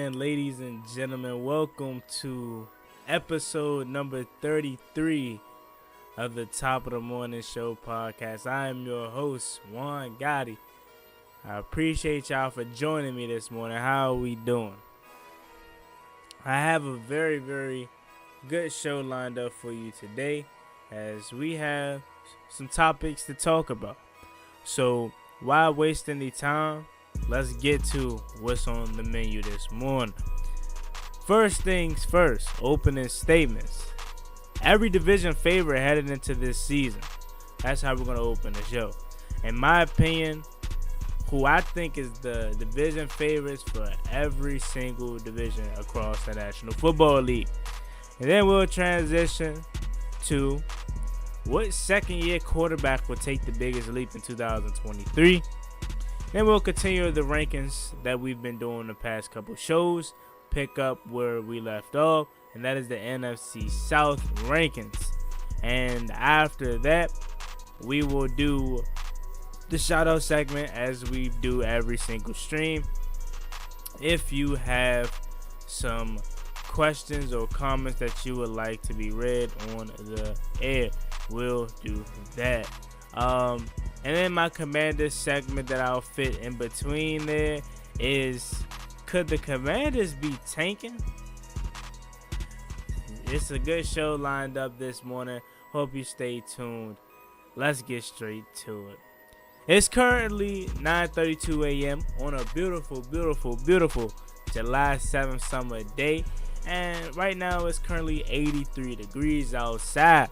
evening, ladies and gentlemen. Welcome to episode number 33 of the Top of the Morning Show podcast. I am your host, Juan Gotti. I appreciate y'all for joining me this morning. How are we doing? I have a very, very good show lined up for you today as we have some topics to talk about. So, why waste any time? Let's get to what's on the menu this morning. First things first, opening statements. Every division favorite headed into this season. That's how we're going to open the show. In my opinion, who I think is the division favorites for every single division across the National Football League. And then we'll transition to what second-year quarterback will take the biggest leap in 2023. Then we'll continue the rankings that we've been doing the past couple shows, pick up where we left off, and that is the NFC South rankings. And after that, we will do the shout-out segment as we do every single stream. If you have some questions or comments that you would like to be read on the air, we'll do that. And then my Commanders segment that I'll fit in between there is, could the Commanders be tanking? It's a good show lined up this morning. Hope you stay tuned. Let's get straight to it. It's currently 9:32 a.m. on a beautiful, beautiful, beautiful July 7th summer day. And right now it's currently 83 degrees outside.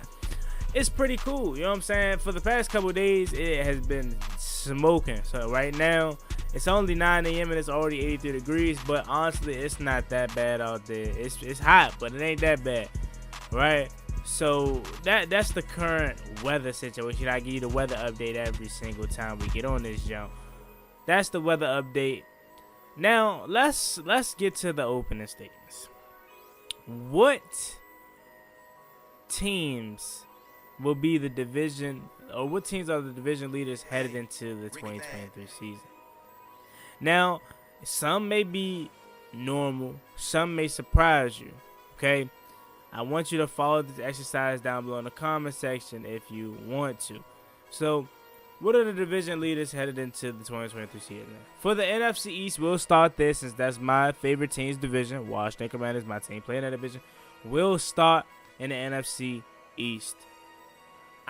It's pretty cool, you know what I'm saying? For the past couple days, it has been smoking. So right now, it's only 9 a.m. and it's already 83 degrees. But honestly, it's not that bad out there. It's hot, but it ain't that bad, right? So that's the current weather situation. I give you the weather update every single time we get on this jump. That's the weather update. Now let's get to the opening statements. What teams will be the division, or what teams are the division leaders headed into the 2023 season? Now, some may be normal, some may surprise you, okay? I want you to follow this exercise down below in the comment section if you want to. So, what are the division leaders headed into the 2023 season? For the NFC East, we'll start there since that's my favorite team's division. Washington Commanders, my team playing that division. We'll start in the NFC East.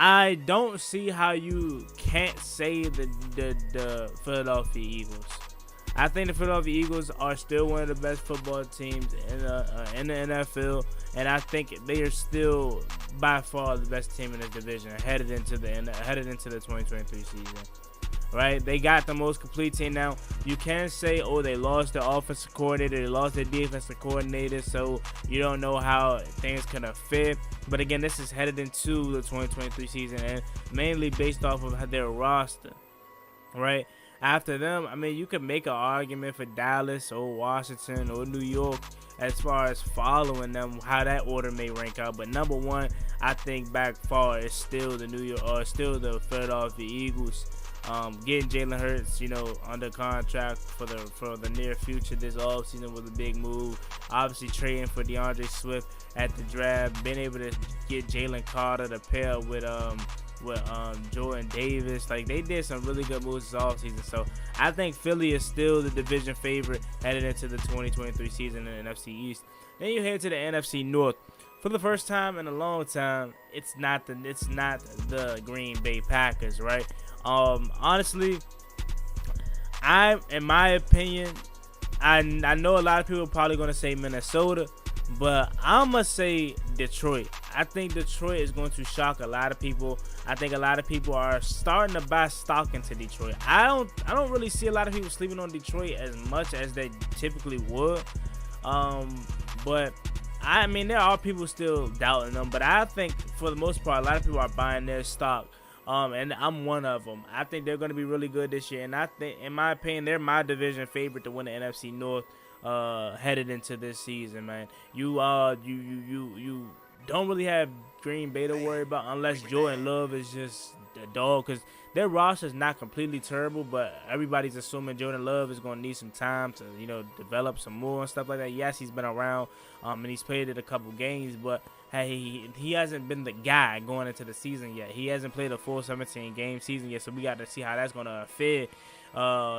I don't see how you can't say the Philadelphia Eagles. I think the Philadelphia Eagles are still one of the best football teams in the NFL, and I think they are still by far the best team in this division headed into the 2023 season. Right? They got the most complete team now. You can't say, oh, they lost their offensive coordinator, they lost their defensive coordinator, so you don't know how things can fit. But again, this is headed into the 2023 season and mainly based off of their roster. Right? After them, I mean, you could make an argument for Dallas or Washington or New York as far as following them, how that order may rank out. But number one, I think back far is still the Philadelphia Eagles. Getting Jalen Hurts, under contract for the near future this offseason was a big move. Obviously, trading for DeAndre Swift at the draft, being able to get Jalen Carter to pair with Jordan Davis. Like, they did some really good moves this offseason. So I think Philly is still the division favorite headed into the 2023 season in the NFC East. Then you head to the NFC North. For the first time in a long time, it's not the Green Bay Packers, right? Honestly, in my opinion, I know a lot of people are probably going to say Minnesota, but I'm going to say Detroit. I think Detroit is going to shock a lot of people. I think a lot of people are starting to buy stock into Detroit. I don't really see a lot of people sleeping on Detroit as much as they typically would. But I mean, there are people still doubting them, but I think for the most part, a lot of people are buying their stock. And I'm one of them. I think they're going to be really good this year, and I think, in my opinion, they're my division favorite to win the NFC North headed into this season, man. You don't really have Green Bay to worry about unless Jordan Love is just a dog because their roster is not completely terrible, but everybody's assuming Jordan Love is going to need some time to, develop some more and stuff like that. Yes, he's been around, and he's played it a couple games, but hey, he hasn't been the guy going into the season yet. He hasn't played a full 17-game season yet, so we got to see how that's going to fare.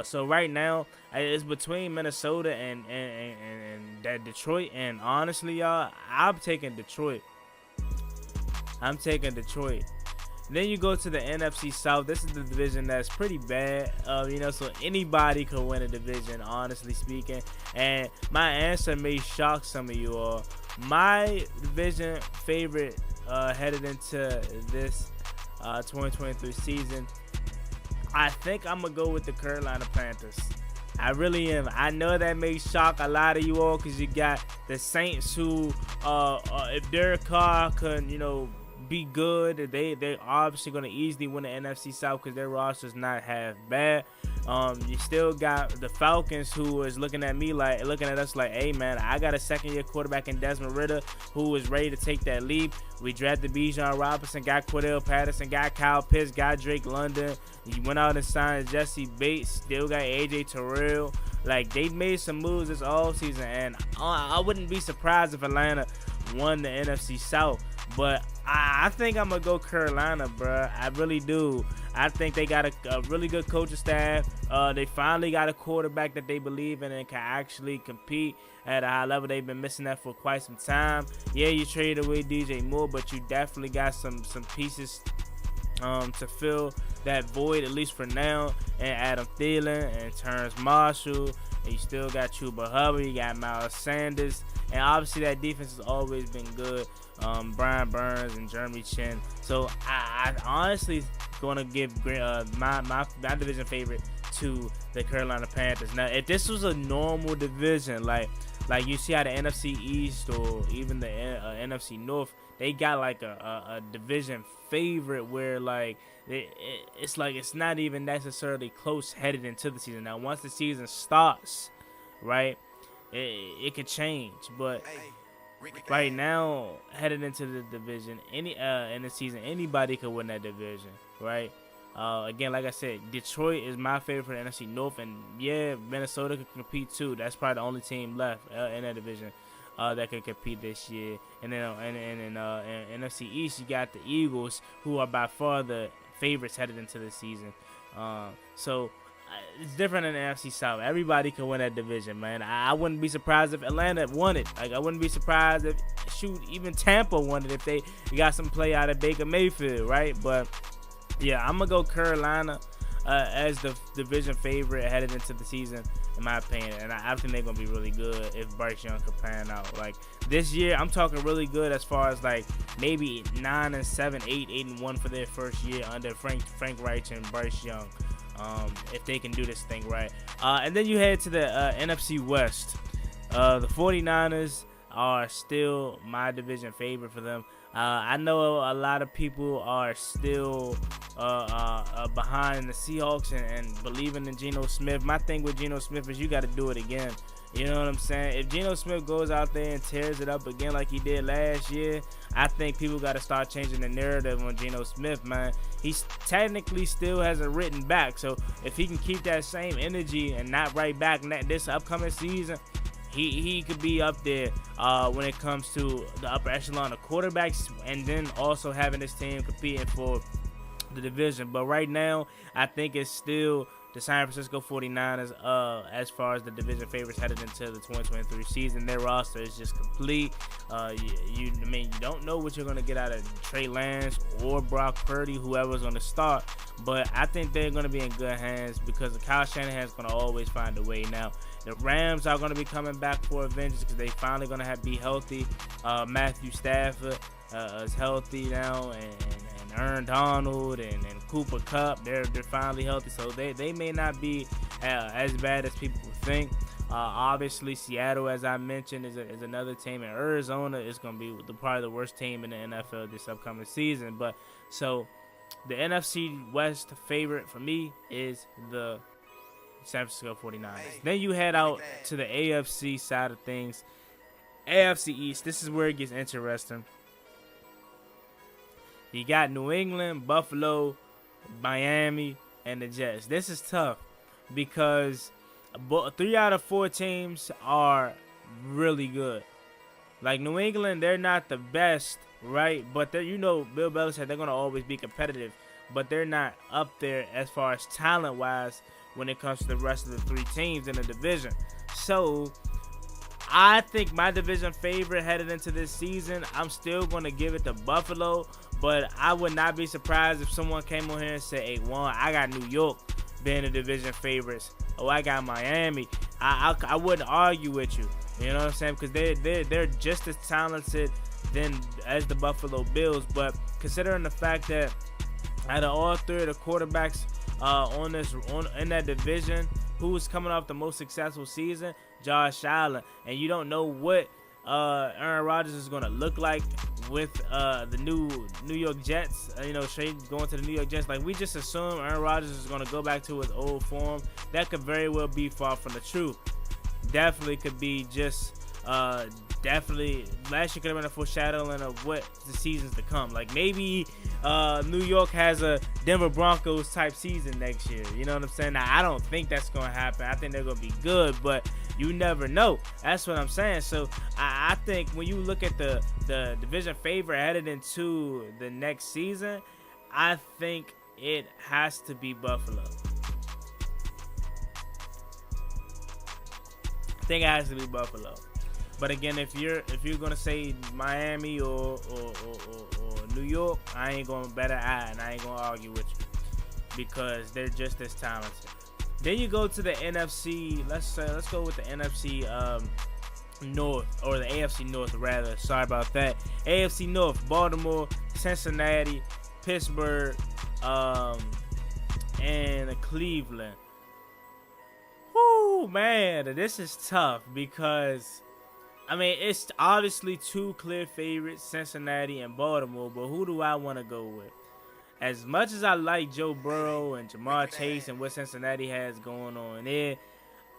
So right now it's between Minnesota and that Detroit, and honestly, y'all, I'm taking Detroit. Then you go to the NFC South. This is the division that's pretty bad, so anybody could win a division, honestly speaking. And my answer may shock some of you all. My division favorite headed into this 2023 season, I think I'm going to go with the Carolina Panthers. I really am. I know that may shock a lot of you all because you got the Saints who, if Derek Carr could, be good, they're obviously going to easily win the NFC South because their roster's not half bad. You still got the Falcons who is looking at us like, hey man, I got a second-year quarterback in Desmond Ridder who is ready to take that leap. We drafted Bijan Robinson, got Cordell Patterson, got Kyle Pitts, got Drake London. He went out and signed Jesse Bates, still got AJ Terrell. Like, they made some moves this offseason, and I wouldn't be surprised if Atlanta won the NFC South. But I think I'm going to go Carolina, bro. I really do. I think they got a really good coaching staff. They finally got a quarterback that they believe in and can actually compete at a high level. They've been missing that for quite some time. Yeah, you traded away DJ Moore, but you definitely got some pieces to fill that void, at least for now. And Adam Thielen and Terrence Marshall. And you still got Chuba Hubbard. You got Miles Sanders. And obviously that defense has always been good. Brian Burns and Jeremy Chin. So I honestly going to give my division favorite to the Carolina Panthers. Now, if this was a normal division, like you see how the NFC East or even the NFC North, they got like a division favorite where like it's not even necessarily close headed into the season. Now, once the season starts, right, it could change, but right now, headed into the division, in the season, anybody could win that division, right? Again, like I said, Detroit is my favorite for the NFC North, and yeah, Minnesota could compete too. That's probably the only team left in that division that could compete this year. And then in NFC East, you got the Eagles, who are by far the favorites headed into the season. So it's different in the NFC South. Everybody can win that division, man. I wouldn't be surprised if Atlanta won it. Like, I wouldn't be surprised if, even Tampa won it if they got some play out of Baker Mayfield, right? But, yeah, I'm going to go Carolina as the division favorite headed into the season, in my opinion. And I think they're going to be really good if Bryce Young can pan out. Like, this year, I'm talking really good as far as, like, maybe 9-7, 8-1 for their first year under Frank Reich and Bryce Young. If they can do this thing right. And then you head to the NFC West. The 49ers are still my division favorite for them. I know a lot of people are still behind the Seahawks and believing in Geno Smith. My thing with Geno Smith is you got to do it again. You know what I'm saying? If Geno Smith goes out there and tears it up again like he did last year, I think people got to start changing the narrative on Geno Smith, man. He technically still hasn't written back. So if he can keep that same energy and not write back this upcoming season, he could be up there when it comes to the upper echelon of quarterbacks, and then also having this team competing for the division. But right now, I think it's still the San Francisco 49ers as far as the division favorites headed into the 2023 season. Their roster is just complete. You don't know what you're going to get out of Trey Lance or Brock Purdy, whoever's going to start. But I think they're going to be in good hands because Kyle Shanahan's going to always find a way. Now, the Rams are going to be coming back for a vengeance because they finally going to be healthy. Matthew Stafford is healthy now, and Aaron Donald and Cooper Kupp, they're finally healthy, so they may not be as bad as people think. Obviously, Seattle, as I mentioned, is another team, and Arizona is going to be probably the worst team in the NFL this upcoming season. But so the NFC West favorite for me is the San Francisco 49ers. Then you head out to the AFC side of things. AFC East, this is where it gets interesting. You got New England, Buffalo, Miami, and the Jets. This is tough because 3 out of 4 teams are really good. Like New England, they're not the best, right? But they're, Bill Belichick said they're gonna always be competitive, but they're not up there as far as talent wise when it comes to the rest of the 3 teams in the division. So I think my division favorite headed into this season, I'm still gonna give it to Buffalo, but I would not be surprised if someone came on here and said, "Hey, Juan, I got New York being the division favorites. Oh, I got Miami." I wouldn't argue with you. You know what I'm saying? Because they're just as talented as the Buffalo Bills. But considering the fact that out of all 3 of the quarterbacks in that division, who's coming off the most successful season? Josh Allen. And you don't know what Aaron Rodgers is going to look like with the New York Jets. Straight going to the New York Jets. Like, we just assume Aaron Rodgers is going to go back to his old form. That could very well be far from the truth. Definitely could be just definitely last year could have been a foreshadowing of what the seasons to come. Like, maybe New York has a Denver Broncos type season next year. You know what I'm saying? Now, I don't think that's going to happen. I think they're going to be good, but you never know. That's what I'm saying. So I think when you look at the division favorite headed into the next season, I think it has to be Buffalo. I think it has to be Buffalo. But again, if you're gonna say Miami or New York, I ain't gonna bet an eye and I ain't gonna argue with you because they're just as talented. Then you go to the NFC. Let's go with the NFC North, or the AFC North rather. Sorry about that. AFC North: Baltimore, Cincinnati, Pittsburgh, and Cleveland. Whoo, man, this is tough because, I mean, it's obviously 2 clear favorites, Cincinnati and Baltimore, but who do I want to go with? As much as I like Joe Burrow and Jamar Chase and what Cincinnati has going on there,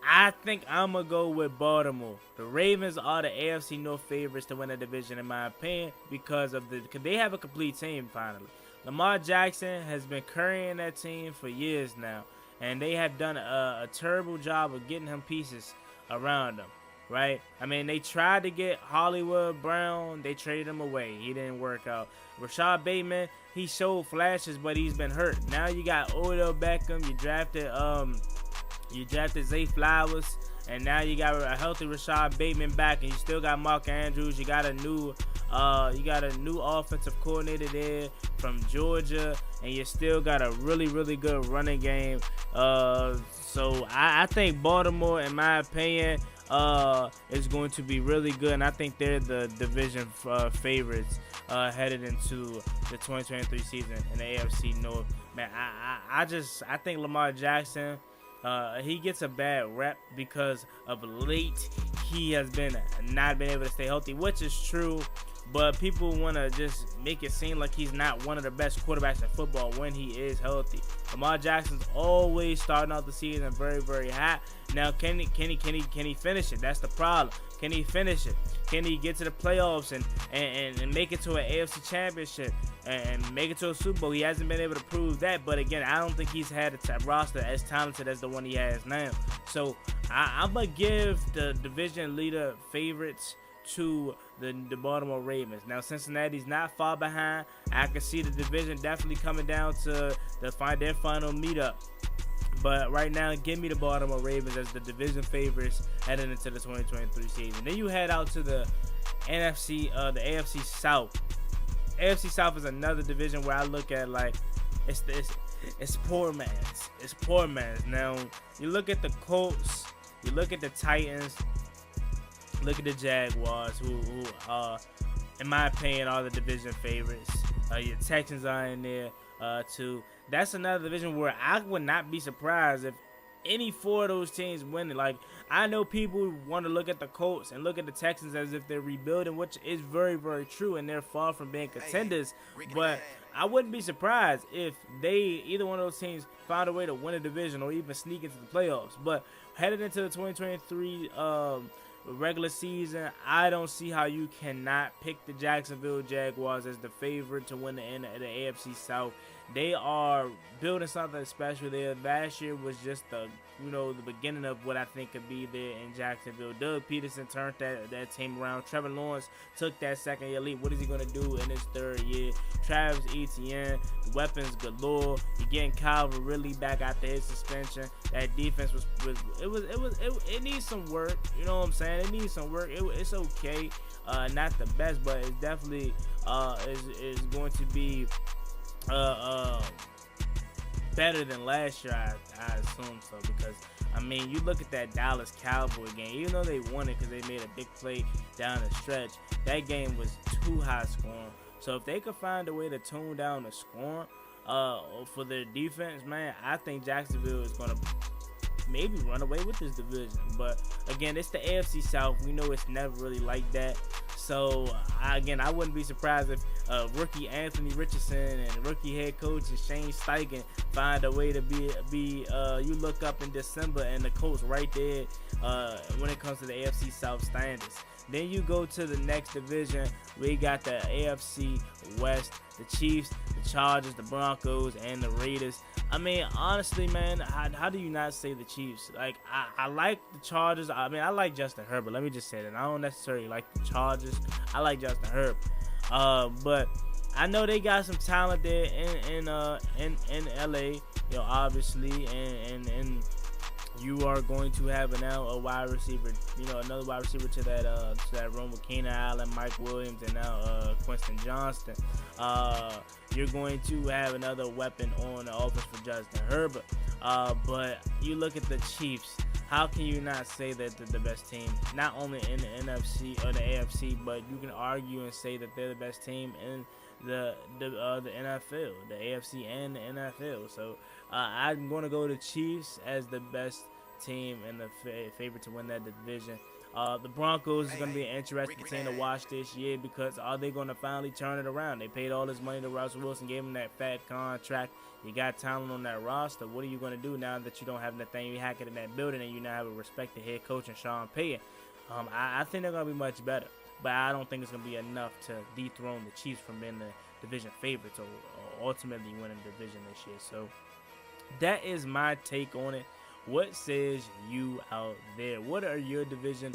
I think I'm going to go with Baltimore. The Ravens are the AFC North favorites to win the division, in my opinion, because they have a complete team finally. Lamar Jackson has been carrying that team for years now, and they have done a terrible job of getting him pieces around them, right? I mean, they tried to get Hollywood Brown. They traded him away. He didn't work out. Rashad Bateman, he showed flashes, but he's been hurt. Now you got Odell Beckham. You drafted Zay Flowers, and now you got a healthy Rashad Bateman back, and you still got Mark Andrews. You got a new offensive coordinator there from Georgia, and you still got a really, really good running game. So I think Baltimore, in my opinion, is going to be really good, and I think they're the division favorites headed into the 2023 season in the AFC North. Man, I think Lamar Jackson, he gets a bad rep because of late he has not been able to stay healthy, which is true. But people want to just make it seem like he's not one of the best quarterbacks in football when he is healthy. Lamar Jackson's always starting out the season very, very hot. Now, can he finish it? That's the problem. Can he finish it? Can he get to the playoffs and make it to an AFC championship and make it to a Super Bowl? He hasn't been able to prove that. But again, I don't think he's had a roster as talented as the one he has now. So I'm going to give the division leader favorites to the Baltimore Ravens. Now, Cincinnati's not far behind. I can see the division definitely coming down to their final meetup. But right now, give me the Baltimore Ravens as the division favorites heading into the 2023 season. Then you head out to the the AFC South. AFC South is another division where I look at like it's poor man's. It's poor man's. Now, you look at the Colts, you look at the Titans, look at the Jaguars, who in my opinion, are the division favorites. Your Texans are in there too. That's another division where I would not be surprised if any 4 of those teams win. Like, I know people want to look at the Colts and look at the Texans as if they're rebuilding, which is very, very true, and they're far from being contenders. But I wouldn't be surprised if either one of those teams found a way to win a division or even sneak into the playoffs. But headed into the 2023 regular season, I don't see how you cannot pick the Jacksonville Jaguars as the favorite to win the AFC South. They are building something special there. Last year was just the the beginning of what I think could be there in Jacksonville. Doug Peterson turned that team around. Trevor Lawrence took that second year leap. What is he gonna do in his third year? Travis Etienne, weapons galore. You're getting Calvin Ridley back after his suspension. That defense it needs some work. You know what I'm saying? It needs some work. It's okay. Not the best, but it's definitely is going to be better than last year, I assume so, because I mean, you look at that Dallas Cowboy game, even though they won it because they made a big play down the stretch, that game was too high scoring. So if they could find a way to tone down the scoring for their defense, man, I think Jacksonville is going to maybe run away with this division. But again, it's the AFC South. We know it's never really like that. So I wouldn't be surprised if rookie Anthony Richardson and rookie head coach Shane Steichen find a way to be you look up in December and the coach right there when it comes to the AFC South standings. Then you go to the next division. We got the AFC West, the Chiefs, the Chargers, the Broncos, and the Raiders. I mean, honestly, man, how do you not say the Chiefs? Like, I like the Chargers. I mean, I like Justin Herbert. Let me just say that. I don't necessarily like the Chargers. I like Justin Herbert. But I know they got some talent there in LA, obviously, and you are going to have now a wide receiver, another wide receiver to that room with Keenan Allen, Mike Williams, and now Quinton Johnston. You're going to have another weapon on the offense for Justin Herbert. But you look at the Chiefs. How can you not say that they're the best team, not only in the NFC or the AFC, but you can argue and say that they're the best team in the NFL, the AFC and the NFL. So I'm going to go to Chiefs as the best team and the favorite to win that division. The Broncos is going to be an interesting team to watch this year, because are they going to finally turn it around? They paid all this money to Russell Wilson, gave him that fat contract. You got talent on that roster. What are you going to do now that you don't have Nathaniel Hackett in that building and you now have a respected head coach in Sean Payton? I think they're going to be much better, but I don't think it's going to be enough to dethrone the Chiefs from being the division favorites or ultimately winning the division this year. So that is my take on it. What says you out there? What are your division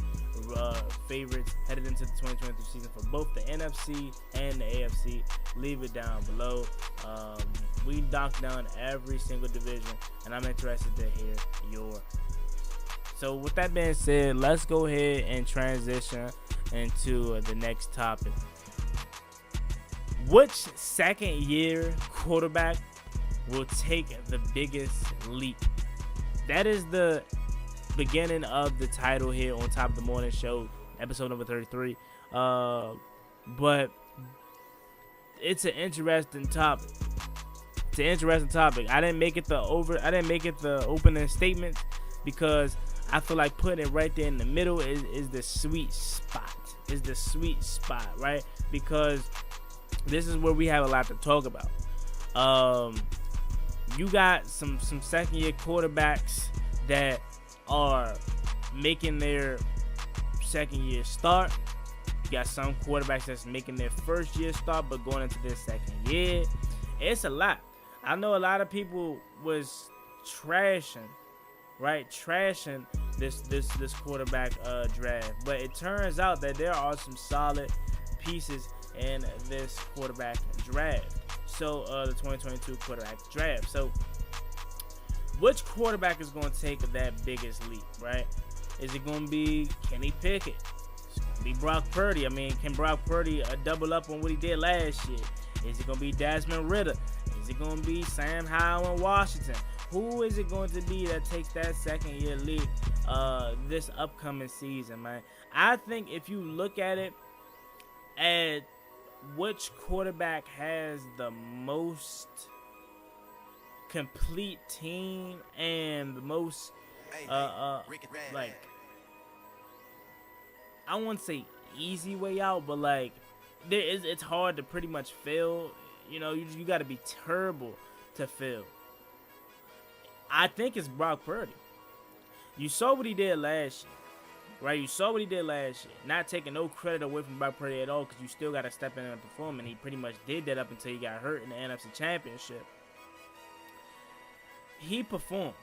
favorites headed into the 2023 season for both the NFC and the AFC? Leave it down below. We knocked down every single division, and I'm interested to hear yours. So with that being said, let's go ahead and transition into the next topic. Which second-year quarterback will take the biggest leap? That is the beginning of the title here on Top of the Morning Show, episode number 33. But it's an interesting topic. I didn't make it the opening statement because I feel like putting it right there in the middle is the sweet spot. Right? Because this is where we have a lot to talk about. You got some second-year quarterbacks that are making their second-year start. You got some quarterbacks that's making their first-year start but going into their second year. It's a lot. I know a lot of people was trashing this quarterback draft, but it turns out that there are some solid pieces in this quarterback draft. So the 2022 quarterback draft. So which quarterback is going to take that biggest leap, right? Is it going to be Kenny Pickett? Is it going to be Brock Purdy? I mean, can Brock Purdy double up on what he did last year? Is it going to be Desmond Ridder? Is it going to be Sam Howell in Washington? Who is it going to be that takes that second-year leap this upcoming season, man? I think if you look at it at which quarterback has the most complete team and the most like, I won't say easy way out, but like it's hard to pretty much fail. You got to be terrible to fail. I think it's Brock Purdy. You saw what he did last year. Right, you saw what he did last year. Not taking no credit away from Brock Purdy at all, because you still got to step in and perform, and he pretty much did that up until he got hurt in the NFC Championship. he performed,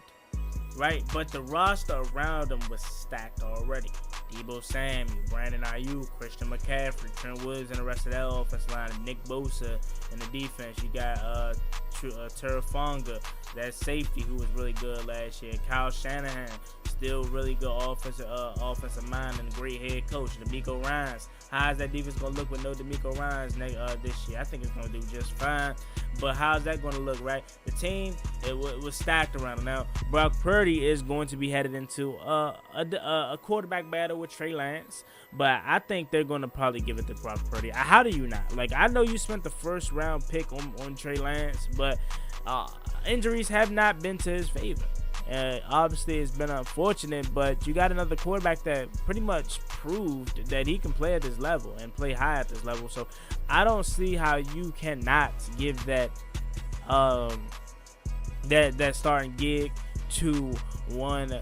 right? But the roster around him was stacked already. Debo Samuel, Brandon Ayuk, Christian McCaffrey, Trent Williams, and the rest of that offensive line. Nick Bosa in the defense. You got Terafonga, that safety who was really good last year. Kyle Shanahan, still really good offensive mind and a great head coach. D'Amico Ryans. How is that defense going to look with no D'Amico Ryans this year? I think it's going to do just fine. But how's that going to look, right? The team, it was stacked around him. Now, Brock Purdy is going to be headed into a quarterback battle with Trey Lance. But I think they're going to probably give it to Brock Purdy. How do you not? Like, I know you spent the first round pick on Trey Lance, but injuries have not been to his favor. Obviously, it's been unfortunate, but you got another quarterback that pretty much proved that he can play at this level and play high at this level. So I don't see how you cannot give that that starting gig to one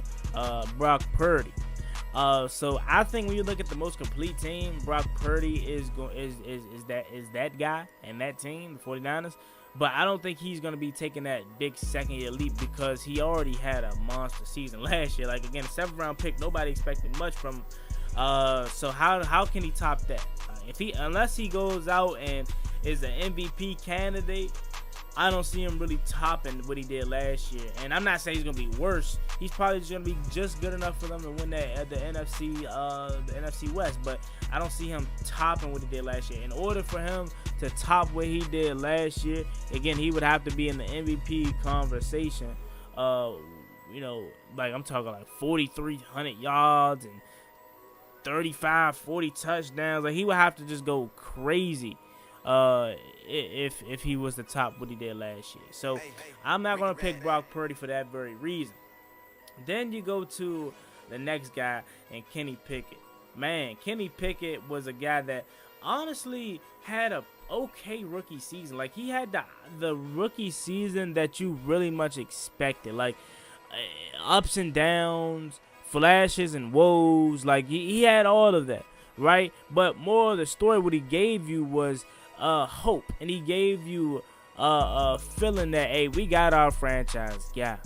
Brock Purdy. So I think when you look at the most complete team, Brock Purdy is that guy and that team, the 49ers. But I don't think he's going to be taking that big second-year leap because he already had a monster season last year. Like, again, a 7th-round pick, nobody expected much from him. So how can he top that? Unless he goes out and is an MVP candidate, I don't see him really topping what he did last year. And I'm not saying he's going to be worse. He's probably just going to be just good enough for them to win the NFC West. But I don't see him topping what he did last year. In order for him to top what he did last year, again, he would have to be in the MVP conversation. Like I'm talking like 4,300 yards and 40 touchdowns. Like he would have to just go crazy. If he was the top what he did last year. So I'm not going to pick Brock Purdy for that very reason. Then you go to the next guy and Kenny Pickett. Man, Kenny Pickett was a guy that honestly had a okay rookie season. Like he had the rookie season that you really much expected. Like ups and downs, flashes and woes. Like he had all of that, right? But more of the story, what he gave you was hope, and he gave you a feeling that, hey, we got our franchise guy.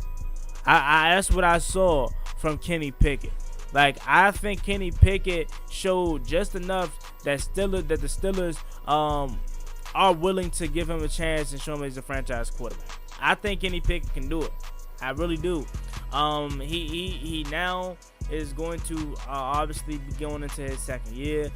That's what I saw from Kenny Pickett. Like I think Kenny Pickett showed just enough that the Steelers are willing to give him a chance and show him he's a franchise quarterback. I think Kenny Pickett can do it. I really do. He now is going to obviously be going into his second year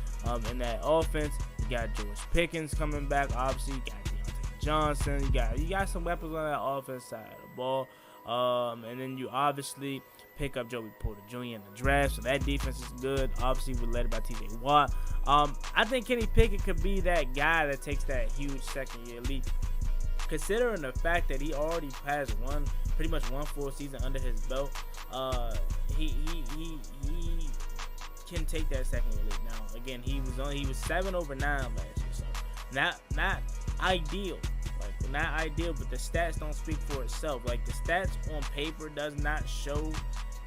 in that offense. You got George Pickens coming back. Obviously, you got Deontay Johnson. You got some weapons on that offense side of the ball. And then you obviously pick up Joey Porter Jr. in the draft, so that defense is good. Obviously, we're led by T.J. Watt. I think Kenny Pickett could be that guy that takes that huge second-year leap, considering the fact that he already has pretty much one full season under his belt. He can take that second-year leap. Now, again, he was 7 over 9 last year, so not ideal. Not ideal, but the stats don't speak for itself. Like the stats on paper does not show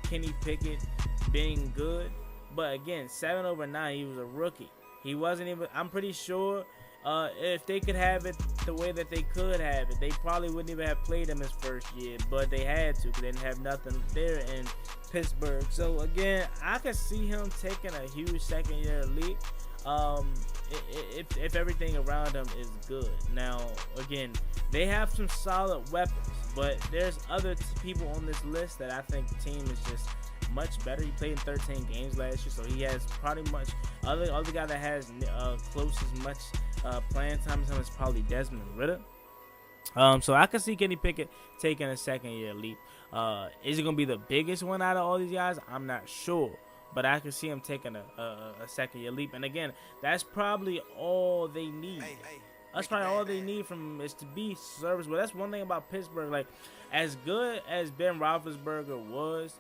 Kenny Pickett being good. But again, 7 over 9, he was a rookie. He wasn't even. I'm pretty sure if they could have it the way that they could have it, they probably wouldn't even have played him his first year. But they had to because they didn't have nothing there in Pittsburgh. So again, I could see him taking a huge second-year leap. If everything around him is good. Now, again, they have some solid weapons, but there's other people on this list that I think the team is just much better. He played in 13 games last year, so he has probably much. Other guy that has close as much playing time as him is probably Desmond Ridder. So I can see Kenny Pickett taking a second-year leap. Is it going to be the biggest one out of all these guys? I'm not sure. But I can see him taking a second-year leap. And again, that's probably all they need. That's probably all they need from him is to be serviceable. That's one thing about Pittsburgh. Like, as good as Ben Roethlisberger was,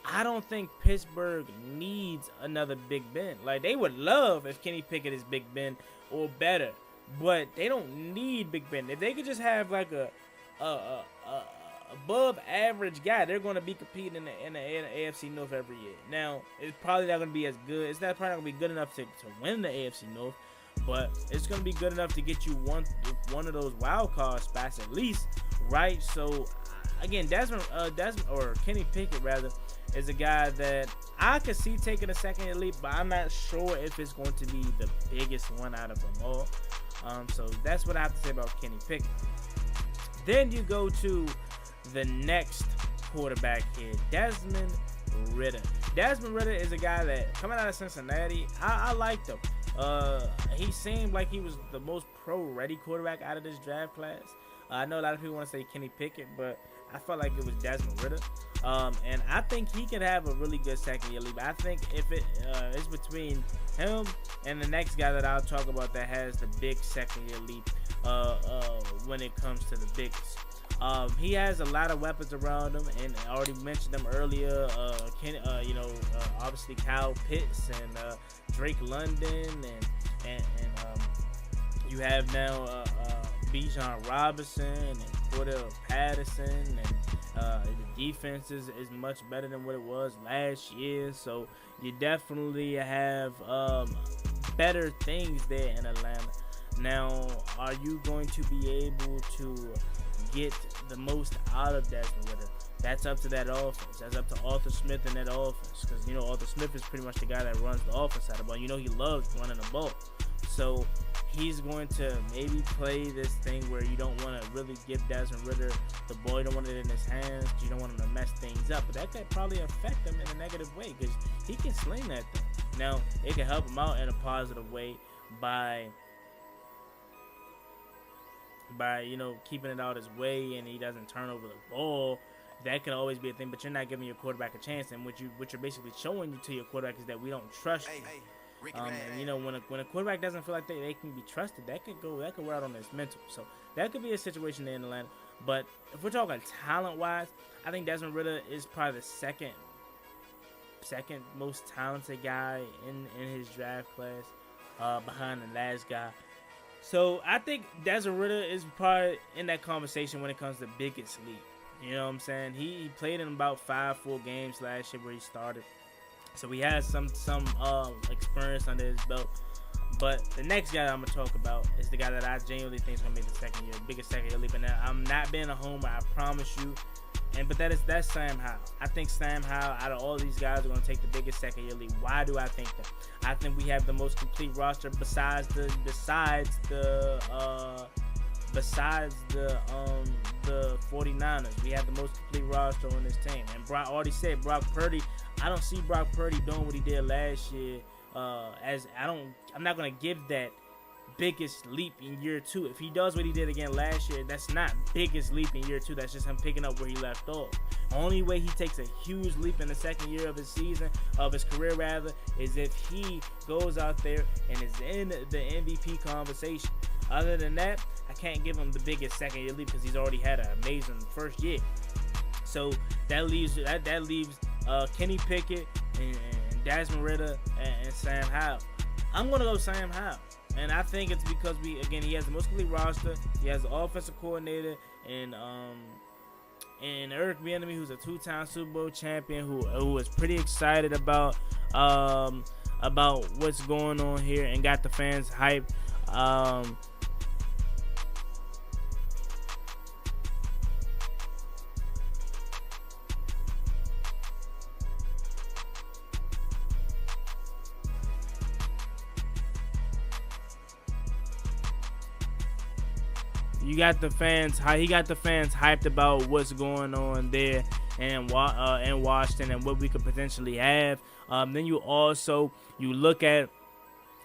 I don't think Pittsburgh needs another Big Ben. Like, they would love if Kenny Pickett is Big Ben or better. But they don't need Big Ben. If they could just have, like, a above average guy, they're going to be competing in the AFC North every year. Now, it's probably not going to be as good. It's not probably not going to be good enough to win the AFC North, but it's going to be good enough to get you one of those wild card spots at least, right? So, again, Desmond or Kenny Pickett rather is a guy that I could see taking a second-year leap, but I'm not sure if it's going to be the biggest one out of them all. So that's what I have to say about Kenny Pickett. Then you go to the next quarterback here, Desmond Ridder. Desmond Ridder is a guy that, coming out of Cincinnati, I liked him. He seemed like he was the most pro-ready quarterback out of this draft class. I know a lot of people want to say Kenny Pickett, but I felt like it was Desmond Ridder. And I think he could have a really good second-year leap. I think if it's between him and the next guy that I'll talk about that has the big second-year leap when it comes to the biggest. He has a lot of weapons around him, and I already mentioned them earlier. Obviously Kyle Pitts and Drake London, and you have now Bijan Robinson and Cordell Patterson, and the defense is much better than what it was last year. So you definitely have better things there in Atlanta. Now, are you going to be able to get the most out of Desmond Ridder? That's up to that offense. That's up to Arthur Smith and that offense, because Arthur Smith is pretty much the guy that runs the offense side of the ball. He loves running the ball, so he's going to maybe play this thing where you don't want to really give Desmond Ridder the ball. You don't want it in his hands. You don't want him to mess things up, but that could probably affect him in a negative way because he can sling that thing. Now, it can help him out in a positive way by keeping it out his way and he doesn't turn over the ball. That could always be a thing, but you're not giving your quarterback a chance. And what you're basically showing to your quarterback is that we don't trust you. And when a quarterback doesn't feel like they can be trusted, that could wear out on his mental. So that could be a situation there in Atlanta. But if we're talking talent-wise, I think Desmond Ridder is probably the second most talented guy in his draft class, behind the last guy. So I think Desmond Ridder is probably in that conversation when it comes to biggest leap. You know what I'm saying? He played in about 5 full games last year where he started. So he has some experience under his belt. But the next guy I'm going to talk about is the guy that I genuinely think is going to make the biggest second year leap. And I'm not being a homer, I promise you. But that's Sam Howell. I think Sam Howell, out of all these guys, are going to take the biggest second year leap. Why do I think that? I think we have the most complete roster besides the 49ers. We have the most complete roster on this team. And Brock already said Brock Purdy. I don't see Brock Purdy doing what he did last year. I'm not going to give that biggest leap in year 2. If he does what he did again last year, that's not biggest leap in year 2. That's just him picking up where he left off. Only way he takes a huge leap in the second year of his career rather, is if he goes out there and is in the MVP conversation. Other than that, I can't give him the biggest second year leap because he's already had an amazing first year. So that leaves Kenny Pickett and Desmond Ridder and Sam Howell. I'm gonna go Sam Howell. And I think it's because he has the most complete roster. He has the offensive coordinator and Eric Bieniemy, who's a 2-time Super Bowl champion, who was pretty excited about what's going on here and got the fans hyped. He got the fans hyped about what's going on there in Washington and what we could potentially have. Then you look at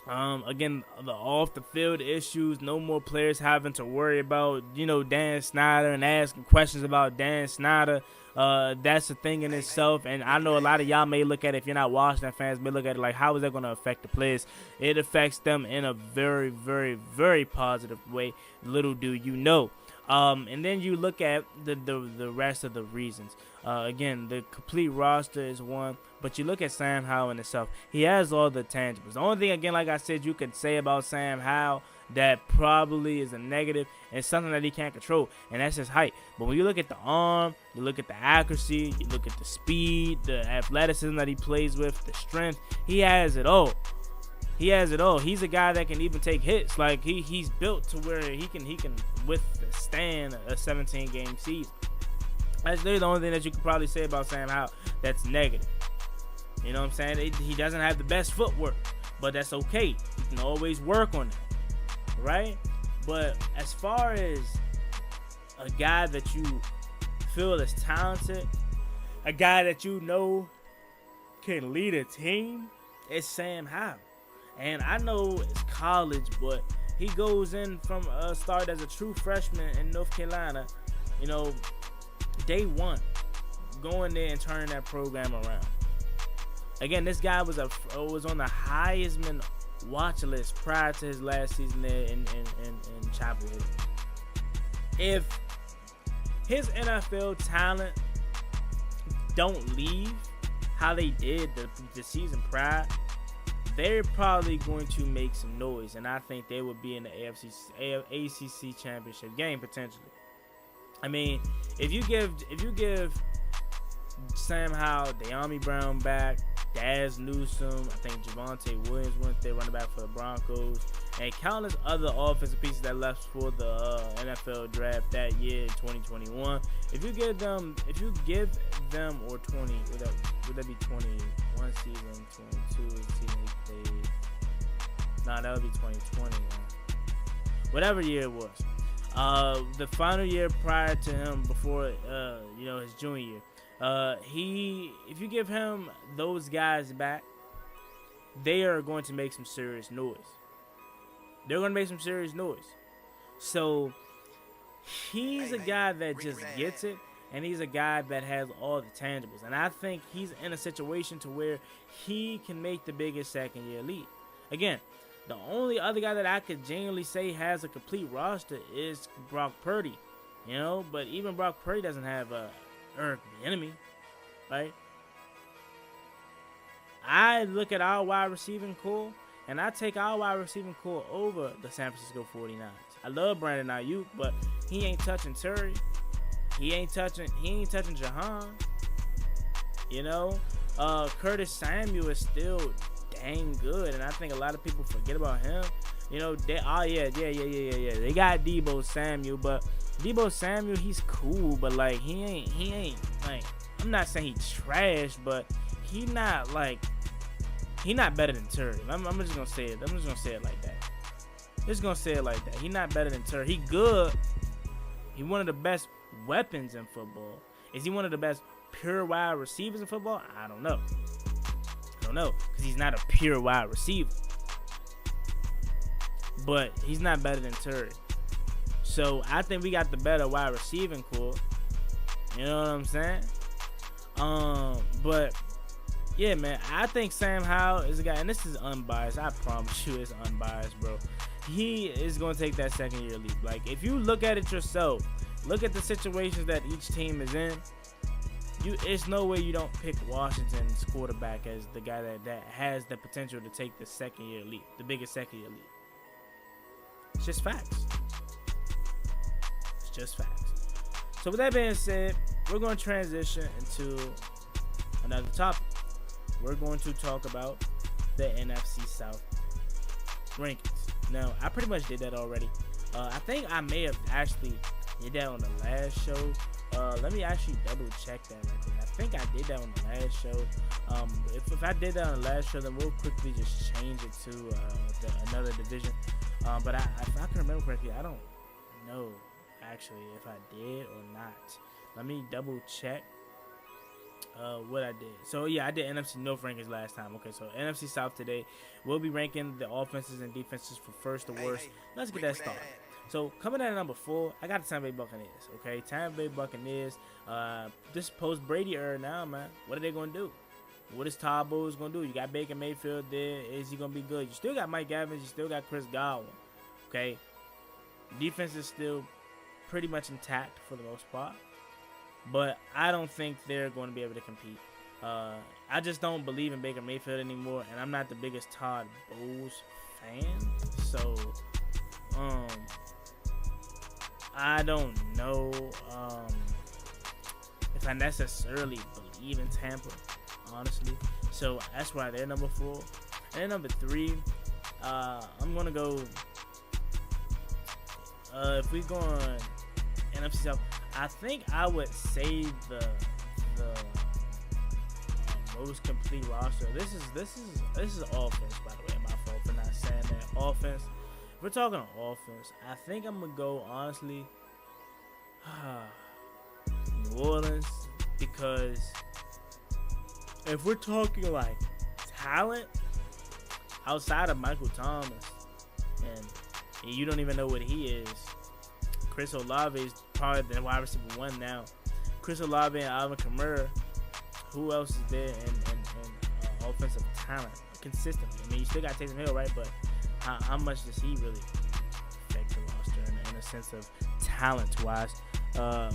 again the off the field issues. No more players having to worry about Dan Snyder and asking questions about Dan Snyder. That's a thing in itself, and I know a lot of y'all may look at it, if you're not Washington fans, may look at it like, how is that going to affect the players? It affects them in a very, very, very positive way. Little do you know. And then you look at the rest of the reasons. Again, the complete roster is one, but you look at Sam Howell in itself. He has all the tangibles. The only thing, again, like I said, you could say about Sam Howell that probably is a negative and something that he can't control, and that's his height. But when you look at the arm, you look at the accuracy, you look at the speed, the athleticism that he plays with, the strength, he has it all. He's a guy that can even take hits. Like he's built to where he can withstand a 17-game season. That's literally the only thing that you could probably say about Sam Howell that's negative. You know what I'm saying? He doesn't have the best footwork, but that's okay. You can always work on it, right? But as far as a guy that you feel is talented, a guy that you know can lead a team, it's Sam Howell. And I know it's college, but he goes in from start as a true freshman in North Carolina, you know, day one, going there and turning that program around. Again, this guy was on the Heisman watch list prior to his last season there in Chapel Hill. If his NFL talent don't leave how they did the season prior, they're probably going to make some noise, and I think they would be in the ACC championship game potentially. I mean, if you give Sam Howell, De'Ami Brown back, Daz Newsome, I think Javonte Williams went there, running back for the Broncos, and countless other offensive pieces that left for the NFL draft that year in 2021. If you give them or 20, would that be 21 season, 22 season he played? Nah, that would be 2020. Whatever year it was. The final year prior to him, before his junior year. If you give him those guys back, they are going to make some serious noise. They're going to make some serious noise. So he's a guy that just gets it, and he's a guy that has all the tangibles. And I think he's in a situation to where he can make the biggest second-year leap. Again, the only other guy that I could genuinely say has a complete roster is Brock Purdy. But even Brock Purdy doesn't have Eric Bieniemy, right? I look at our wide receiving core, and I take our wide receiving core over the San Francisco 49ers. I love Brandon Ayuk, but he ain't touching Terry. He ain't touching Jahan. Curtis Samuel is still dang good, and I think a lot of people forget about him. They got Deebo Samuel, but Deebo Samuel, he's cool, but like he ain't like, I'm not saying he's trash, but he not better than Terry. I'm just gonna say it. I'm just gonna say it like that. He not better than Terry. He good. He one of the best weapons in football. Is he one of the best pure wide receivers in football? I don't know, because he's not a pure wide receiver. But he's not better than Terry. So I think we got the better wide receiving core. You know what I'm saying? But yeah, man, I think Sam Howell is a guy, and this is unbiased. I promise you, it's unbiased, bro. He is going to take that second-year leap. Like, if you look at it yourself, look at the situations that each team is in. It's no way you don't pick Washington's quarterback as the guy that has the potential to take the second-year leap, the biggest second-year leap. It's just facts. So with that being said, we're going to transition into another topic. We're going to talk about the NFC South rankings. Now, I pretty much did that already. I think I may have actually did that on the last show. Let me actually double check that right quick. I think I did that on the last show. If I did that on the last show, then we'll quickly just change it to another division. But if I can remember correctly, I don't know actually if I did or not. Let me double check what I did. So yeah, I did NFC North rankings last time. Okay, so NFC South today, we'll be ranking the offenses and defenses from first to worst. Let's get that started. So coming in at number 4, I got the Tampa Bay Buccaneers. Okay, Tampa Bay Buccaneers. This post Brady era now, man. What are they gonna do? What is Todd Bowles gonna do? You got Baker Mayfield there. Is he gonna be good? You still got Mike Evans. You still got Chris Godwin. Okay, defense is still pretty much intact for the most part, but I don't think they're going to be able to compete. I just don't believe in Baker Mayfield anymore, and I'm not the biggest Todd Bowles fan. So, I don't know if I necessarily believe in Tampa, honestly. So that's why they're number 4. And then number 3, I'm gonna go. If we go on NFC South, I think I would say the most complete roster. This is offense, by the way. My fault for not saying that. Offense. If we're talking offense, I think I'm gonna go honestly New Orleans, because if we're talking like talent outside of Michael Thomas, and you don't even know what he is, Chris Olave is probably the wide receiver one now. Chris Olave and Alvin Kamara. Who else is there in offensive talent consistently? I mean, you still got Taysom Hill, right? But how much does he really affect the roster in a sense of talent-wise,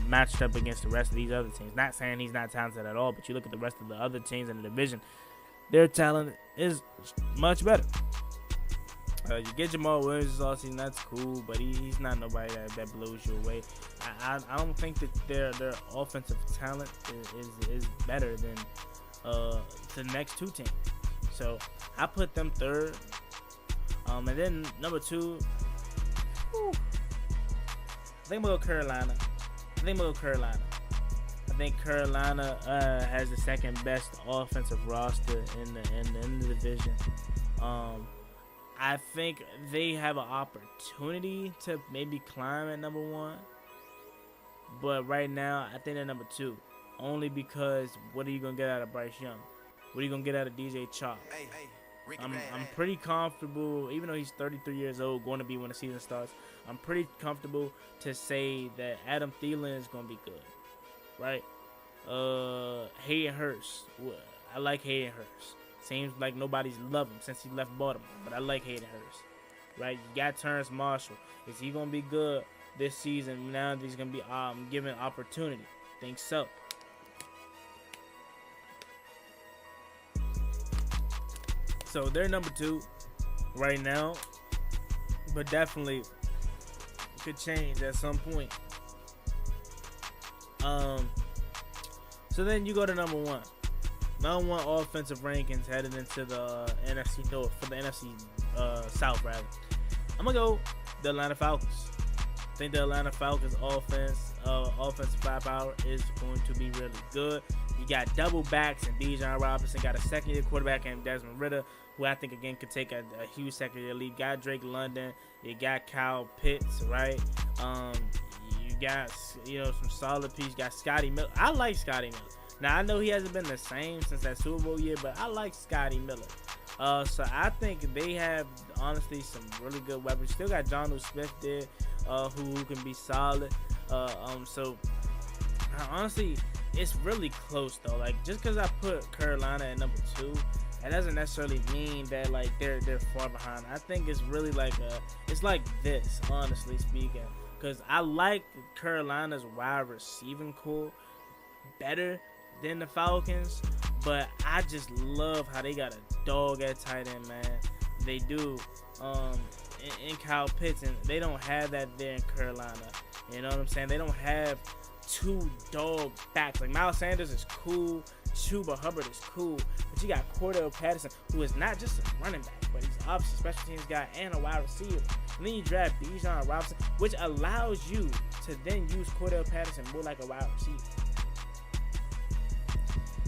matched up against the rest of these other teams? Not saying he's not talented at all, but you look at the rest of the other teams in the division, their talent is much better. You get Jamal Williams this offseason, that's cool, but he's not nobody that blows you away. I don't think that their offensive talent is better than the next two teams. So I put them third. And then number two, I think I'm going to go Carolina. I think Carolina has the second best offensive roster in the division. I think they have an opportunity to maybe climb at number one. But right now, I think they're number two. Only because what are you going to get out of Bryce Young? What are you going to get out of DJ Chalk? I'm pretty comfortable, even though he's 33 years old, going to be when the season starts. I'm pretty comfortable to say that Adam Thielen is going to be good. Right? Hayden Hurst. I like Hayden Hurst. Seems like nobody's loved him since he left Baltimore, but I like Hayden Hurst. Right? You got Terrence Marshall. Is he going to be good this season now that he's going to be given opportunity? Think so. So they're number two right now, but definitely could change at some point. So then you go to number one. Number one offensive rankings headed into the NFC North, for the NFC South, rather. I'm going to go the Atlanta Falcons. I think the Atlanta Falcons offensive firepower is going to be really good. You got double backs and Bijan Robinson. Got a second-year quarterback named Desmond Ridder, who I think, again, could take a huge second-year lead. Got Drake London. You got Kyle Pitts, right? You got, some solid pieces. You got Scotty Miller. I like Scotty Miller. Now, I know he hasn't been the same since that Super Bowl year, but I like Scotty Miller. So I think they have, honestly, some really good weapons. Still got Jonnu Smith there, who can be solid. So honestly, it's really close though. Like, just because I put Carolina at number two, that doesn't necessarily mean that like they're far behind. I think it's really like it's like this, honestly speaking, because I like Carolina's wide receiving core better than the Falcons, but I just love how they got a dog at tight end, man. They do. In Kyle Pitts, and they don't have that there in Carolina. You know what I'm saying? They don't have two dog backs. Like, Miles Sanders is cool, Chuba Hubbard is cool, but you got Cordell Patterson, who is not just a running back, but he's obviously a special teams guy and a wide receiver. And then you draft Bijan Robinson, which allows you to then use Cordell Patterson more like a wide receiver.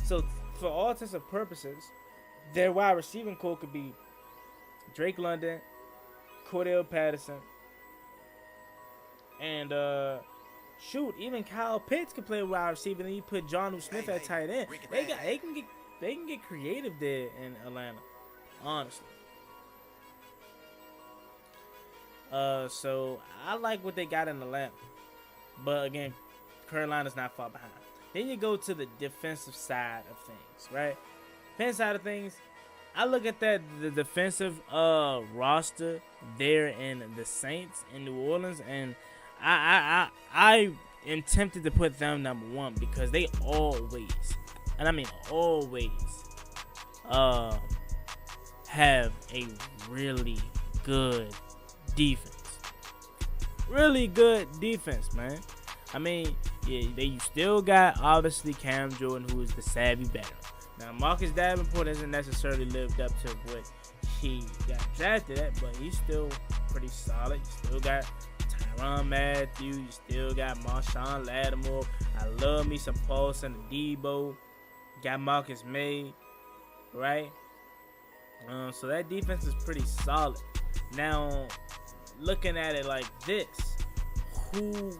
So, for all intents and purposes, their wide receiving core could be Drake London, Cordell Patterson, and even Kyle Pitts could play wide receiver. Then you put Jonnu Smith at tight end. They can get creative there in Atlanta, honestly. So I like what they got in Atlanta, but again, Carolina's not far behind. Then you go to the defensive side of things, right? Defensive side of things, I look at the defensive roster there in the Saints in New Orleans, and I am tempted to put them number one because they always, and I mean always, have a really good defense. Really good defense, man. I mean, yeah, you still got, obviously, Cam Jordan, who is the savvy veteran. Now, Marcus Davenport hasn't necessarily lived up to what he got drafted at, but he's still pretty solid. You still got Tyrann Mathieu. You still got Marshawn Lattimore. I love me some Paulson and Debo. Got Marcus May, right? So that defense is pretty solid. Now, looking at it like this,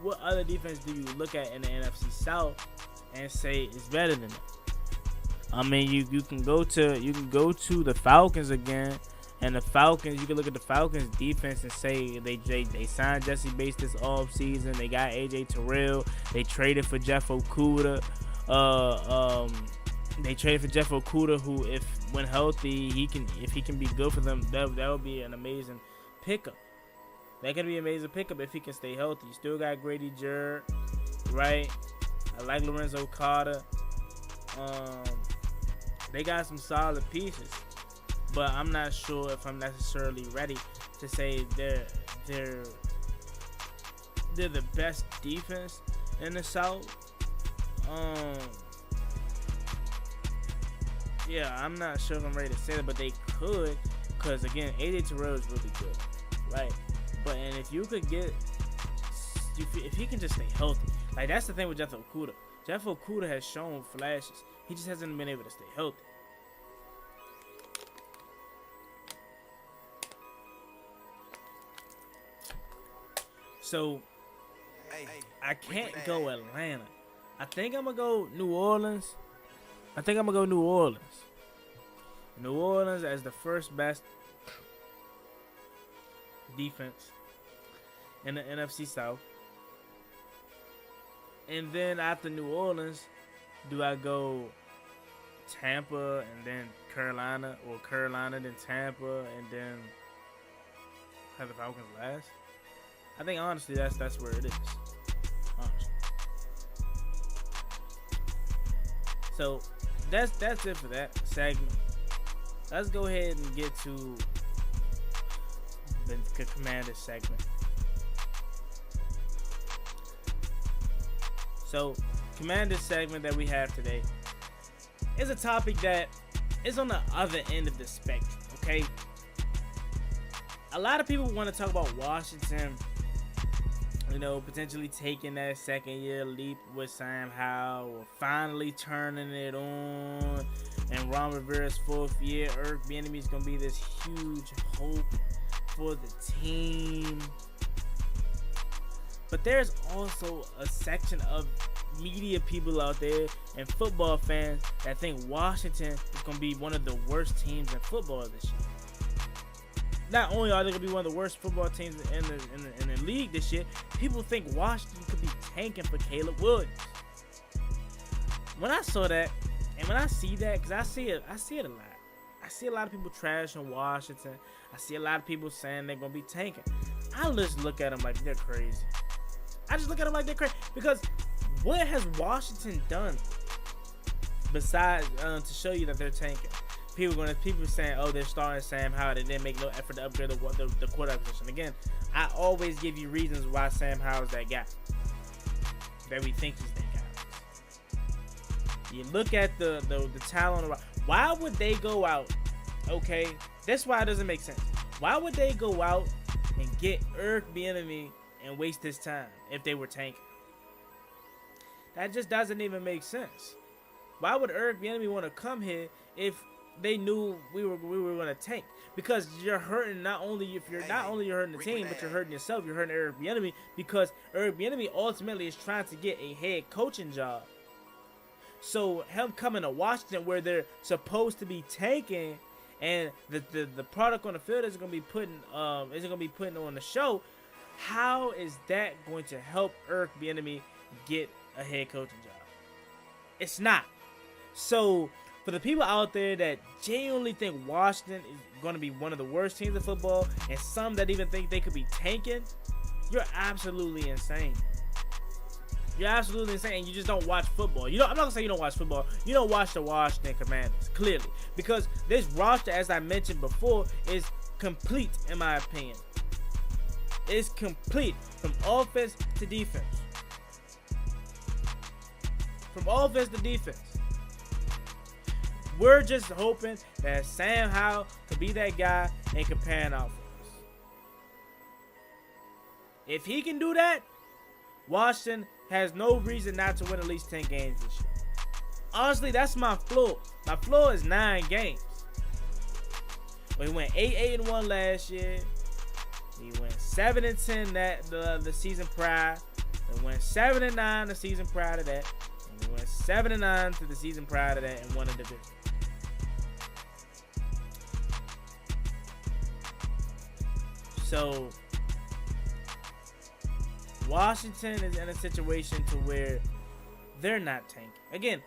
what other defense do you look at in the NFC South and say is better than that? I mean, you can go to the Falcons again, and the Falcons, you can look at the Falcons defense and say they signed Jesse Bates this offseason. They got AJ Terrell. They traded for Jeff Okudah. They traded for Jeff Okudah, who, if when healthy, if he can be good for them, that would be an amazing pickup. That could be an amazing pickup if he can stay healthy. You still got Grady Jarrett, right? I like Lorenzo Carter. They got some solid pieces, but I'm not sure if I'm necessarily ready to say they're the best defense in the South. Yeah, I'm not sure if I'm ready to say that, but they could, because again, AJ Terrell is really good, right? But and if you could get, if he can just stay healthy, like that's the thing with Jeff Okudah. Jeff Okudah has shown flashes. He just hasn't been able to stay healthy. So I can't go Atlanta. I think I'm gonna go New Orleans. New Orleans as the first best defense in the NFC South. And then after New Orleans, do I go Tampa and then Carolina, or Carolina then Tampa and then have the Falcons last? I think honestly that's where it is. Honestly. So that's it for that segment. Let's go ahead and get to the Commander segment. So, Commander segment that we have today is a topic that is on the other end of the spectrum, okay? A lot of people want to talk about Washington, potentially taking that second-year leap with Sam Howell, or finally turning it on, and Ron Rivera's fourth year. Eric Bieniemy is going to be this huge hope for the team. But there's also a section of media people out there and football fans that think Washington is going to be one of the worst teams in football this year. Not only are they going to be one of the worst football teams in the league this year, people think Washington could be tanking for Caleb Williams. When I saw that, and when I see that, because I see it a lot. I see a lot of people trashing Washington. I see a lot of people saying they're going to be tanking. I just look at them like they're crazy. Because what has Washington done besides to show you that they're tanking? People saying, oh, they're starting Sam Howell. They didn't make no effort to upgrade the quarterback position. Again, I always give you reasons why Sam Howell's that guy. That we think he's that guy. You look at the talent around. Why would they go out? Okay, that's why it doesn't make sense. Why would they go out and get Eric Bieniemy and waste his time if they were tanking? That just doesn't even make sense. Why would Eric Bieniemy want to come here if they knew we were going to tank? Because you're hurting you're hurting the team, but you're hurting yourself. You're hurting Eric Bieniemy, because Eric Bieniemy ultimately is trying to get a head coaching job. So him coming to Washington, where they're supposed to be tanking, and the product on the field isn't going to be putting on the show, how is that going to help Eric Bieniemy get a head coaching job? It's not. So for the people out there that genuinely think Washington is going to be one of the worst teams in football, and some that even think they could be tanking, you're absolutely insane. You're absolutely insane. You just don't watch football. I'm not going to say you don't watch football. You don't watch the Washington Commanders, clearly. Because this roster, as I mentioned before, is complete, in my opinion. It's complete from offense to defense. From offense to defense. We're just hoping that Sam Howell could be that guy and can pan out for us. If he can do that, Washington has no reason not to win at least 10 games this year. Honestly, that's my floor. My floor is 9 games. We went 8-1 last year. We went 7-10 the season prior. We went 7-9 the season prior to that. And we went 7-9 to the season prior to that and won a division. So Washington is in a situation to where they're not tanking. Again,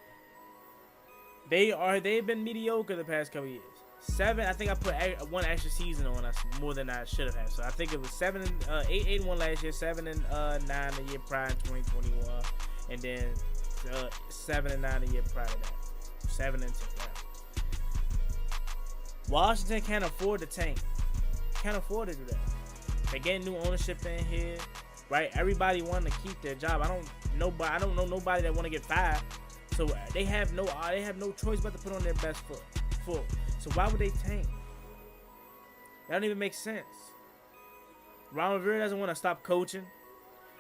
they've been mediocre the past couple years. I think I put one extra season on us more than I should have. So I think it was 8-1 last year, 7-9 the year prior in 2021, and then 7-9 the year prior to that, 7-10. Right. Washington can't afford to tank. Can't afford to do that. They get new ownership in here, right? Everybody wanting to keep their job. I don't know nobody that want to get fired. So they have no choice but to put on their best foot. So why would they tank? That don't even make sense. Ron Rivera doesn't want to stop coaching.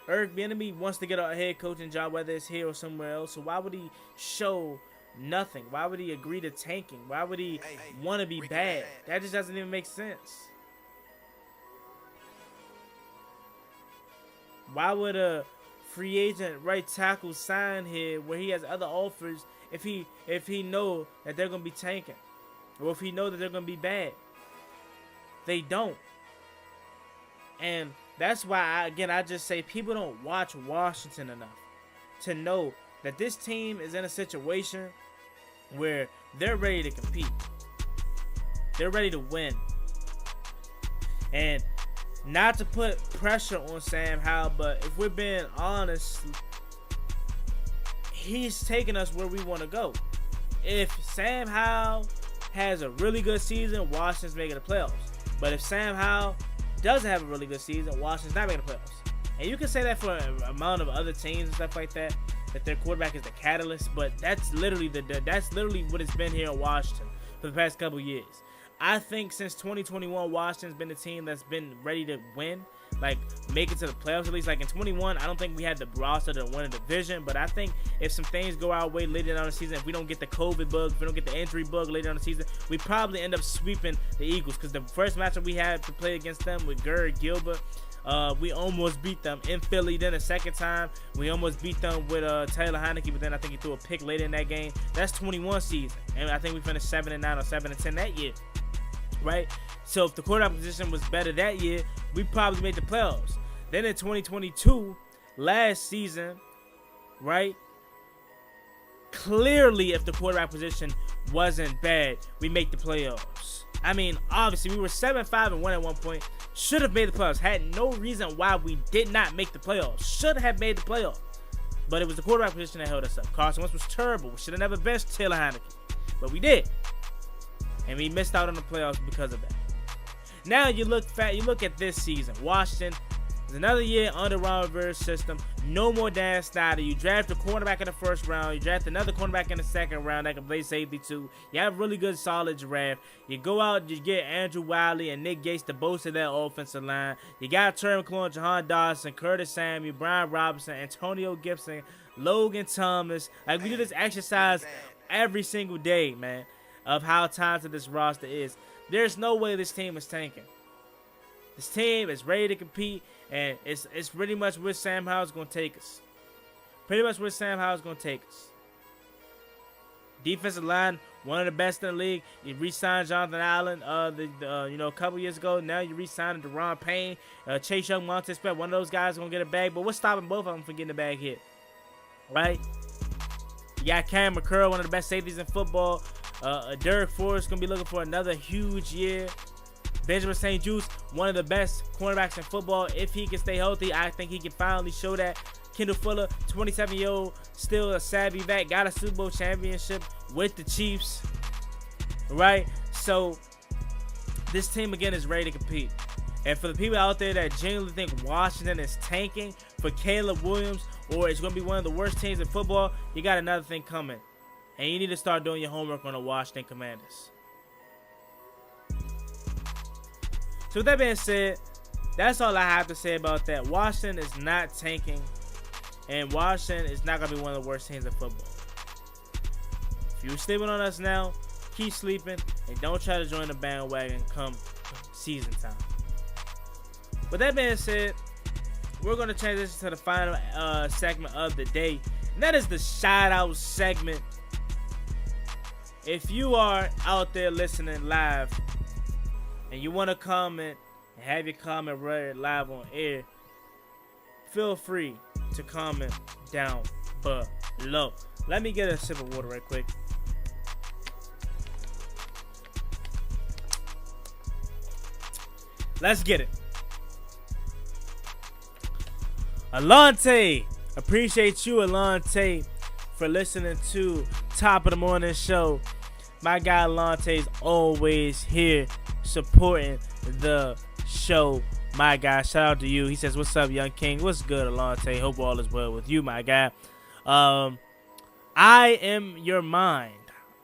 Eric Bieniemy wants to get a head coaching job, whether it's here or somewhere else. So why would he show nothing? Why would he agree to tanking? Why would he want to be bad? That just doesn't even make sense. Why would a free agent right tackle sign here where he has other offers if he know that they're gonna be tanking, or if he know that they're gonna be bad? They don't, and that's why I just say people don't watch Washington enough to know that this team is in a situation where they're ready to compete, they're ready to win, and not to put pressure on Sam Howell, but if we're being honest, he's taking us where we want to go. If Sam Howell has a really good season, Washington's making the playoffs. But if Sam Howell doesn't have a really good season, Washington's not making the playoffs. And you can say that for an amount of other teams and stuff like that their quarterback is the catalyst, but that's literally what it's been here in Washington for the past couple years. I think since 2021, Washington's been the team that's been ready to win, like make it to the playoffs at least. Like in 21, I don't think we had the roster to win a division, but I think if some things go our way later down the season, if we don't get the COVID bug, if we don't get the injury bug later on the season, we probably end up sweeping the Eagles, because the first matchup we had to play against them with Gerd Gilbert, we almost beat them in Philly. Then the second time, we almost beat them with Taylor Heineke, but then I think he threw a pick later in that game. That's 21 season, and I think we finished 7-9 or 7-10 that year. Right? So if the quarterback position was better that year, we probably made the playoffs. Then in 2022, last season, right? Clearly, if the quarterback position wasn't bad, we make the playoffs. I mean, obviously, we were 7-5-1 at one point. Should have made the playoffs. Had no reason why we did not make the playoffs. Should have made the playoffs. But it was the quarterback position that held us up. Carson Wentz was terrible. We should have never benched Taylor Heineke. But we did. And we missed out on the playoffs because of that. Now you look at this season. Washington is another year under Ron Rivera's system. No more Dan Snyder. You draft a cornerback in the first round. You draft another cornerback in the second round that can play safety too. You have really good, solid draft. You go out, you get Andrew Wiley and Nick Gates to bolster that offensive line. You got Terry McLaurin, Jahan Dodson, Curtis Samuel, Brian Robinson, Antonio Gibson, Logan Thomas. Like, we do this exercise every single day, man, of how talented this roster is. There's no way this team is tanking. This team is ready to compete, and it's pretty much where Sam Howell's going to take us. Pretty much where Sam Howell's going to take us. Defensive line, one of the best in the league. You re-signed Jonathan Allen a couple years ago. Now you re-signed Deron Payne, Chase Young, Montez Sweat. One of those guys is going to get a bag, but what's stopping both of them from getting a bag hit? Right? You got Cam McCurl, one of the best safeties in football. Derek Forrest going to be looking for another huge year. Benjamin St. Juste, one of the best cornerbacks in football. If he can stay healthy, I think he can finally show that. Kendall Fuller, 27-year-old, still a savvy vet, got a Super Bowl championship with the Chiefs. Right? So, this team, again, is ready to compete. And for the people out there that genuinely think Washington is tanking for Caleb Williams, or it's going to be one of the worst teams in football, you got another thing coming. And you need to start doing your homework on the Washington Commanders. So with that being said, that's all I have to say about that. Washington is not tanking, and Washington is not going to be one of the worst teams in football. If you're sleeping on us now, keep sleeping, and don't try to join the bandwagon come season time. With that being said, we're going to transition to the final segment of the day, and that is the shout-out segment. If you are out there listening live and you want to comment and have your comment read live on air, feel free to comment down below. Let me get a sip of water right quick. Let's get it. Alante, appreciate you, Alante, for listening to Top of the Morning Show. My guy Alante is always here supporting the show. My guy, shout out to you. He says, "What's up, Young King? What's good, Alante? Hope all is well with you, my guy. I am your mind.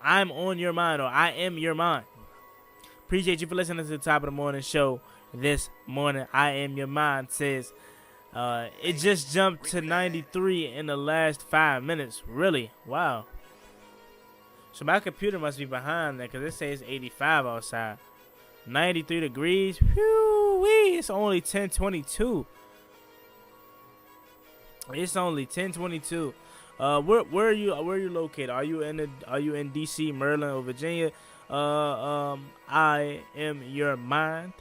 I'm on your mind, or I am your mind. Appreciate you for listening to the Top of the Morning Show this morning. I am your mind says." It just jumped to 93 in the last 5 minutes. Really? Wow. So my computer must be behind that because it says 85 outside. 93 degrees. Whew-wee. It's only 10:22. It's only 10:22. Where are you located? Are you in DC, Maryland, or Virginia? I am your mind.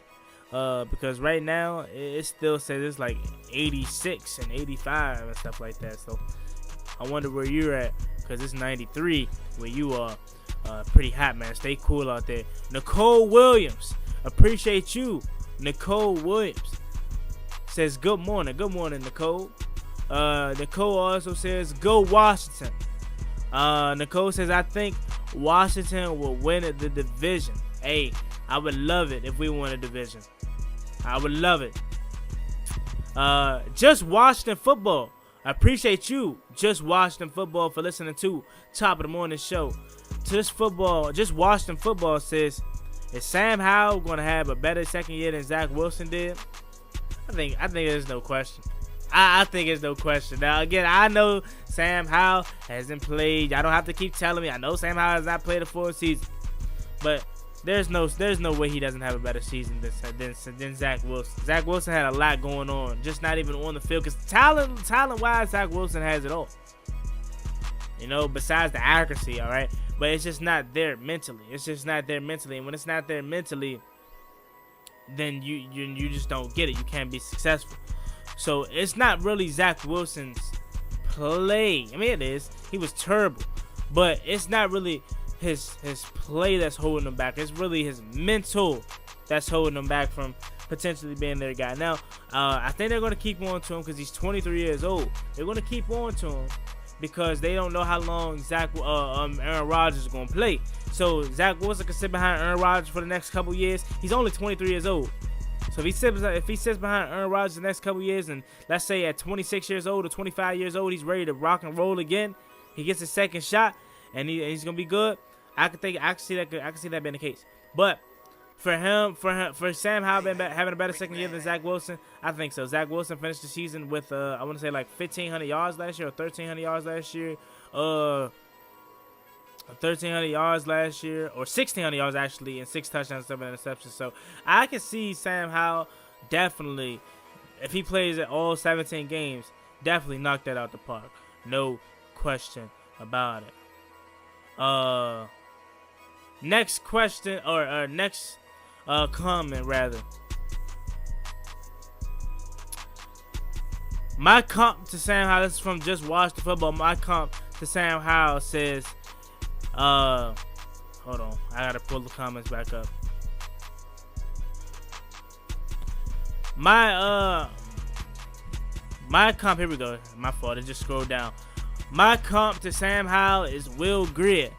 Because right now it still says it's like 86 and 85 and stuff like that. So I wonder where you're at, because it's 93 where you are. Pretty hot, man. Stay cool out there. Nicole Williams, appreciate you. Nicole Williams says good morning. Good morning, Nicole. Nicole also says go Washington. Nicole says I think Washington will win the division. Hey, I would love it if we won a division. I would love it. Just Washington football. I appreciate you, Just Washington football, for listening to Top of the Morning Show. Just Washington football says, is Sam Howell going to have a better second year than Zach Wilson did? I think there's no question. I think there's no question. Now, again, I know Sam Howell hasn't played. I don't have to keep telling me. I know Sam Howell has not played a full season. But there's no way he doesn't have a better season than Zach Wilson. Zach Wilson had a lot going on, just not even on the field. Because talent-wise, Zach Wilson has it all. You know, besides the accuracy, all right? But it's just not there mentally. It's just not there mentally. And when it's not there mentally, then you just don't get it. You can't be successful. So it's not really Zach Wilson's play. I mean, it is. He was terrible. But it's not really his play that's holding him back. It's really his mental that's holding him back from potentially being their guy. Now, I think they're going to keep on to him because he's 23 years old. They're going to keep on to him because they don't know how long Aaron Rodgers is going to play. So Zach Wilson can sit behind Aaron Rodgers for the next couple years. He's only 23 years old. So if he sits behind Aaron Rodgers the next couple years, and let's say at 26 years old or 25 years old, he's ready to rock and roll again, he gets a second shot, and he's gonna be good. I can see that being the case. But for Sam Howell having a better second year than Zach Wilson, I think so. Zach Wilson finished the season with I want to say like 1,500 yards last year or 1,300 yards last year. 1,300 yards last year, or 1,600 yards actually, and 6 touchdowns, 7 interceptions. So I can see Sam Howell definitely, if he plays at all 17 games, definitely knock that out the park. No question about it. Next question, or next comment rather. My comp to Sam Howell, this is from Just Watch the Football. My comp to Sam Howell says, hold on, I gotta pull the comments back up. My comp, here we go. My fault, it just scrolled down. My comp to Sam Howell is Will Greer,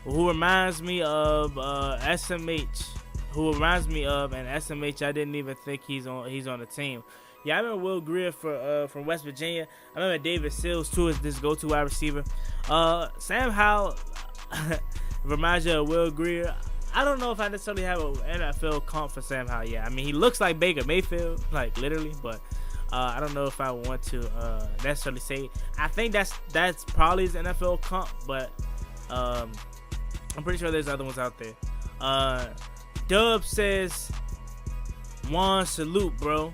who reminds me of SMH. Who reminds me of an SMH I didn't even think he's on the team. Yeah, I remember Will Greer from West Virginia. I remember David Sills too as this go-to wide receiver. Sam Howell reminds you of Will Greer. I don't know if I necessarily have an NFL comp for Sam Howell yet. I mean, he looks like Baker Mayfield, like literally, but I don't know if I want to necessarily say. I think that's probably his NFL comp, but I'm pretty sure there's other ones out there. Dub says, Juan, salute, bro.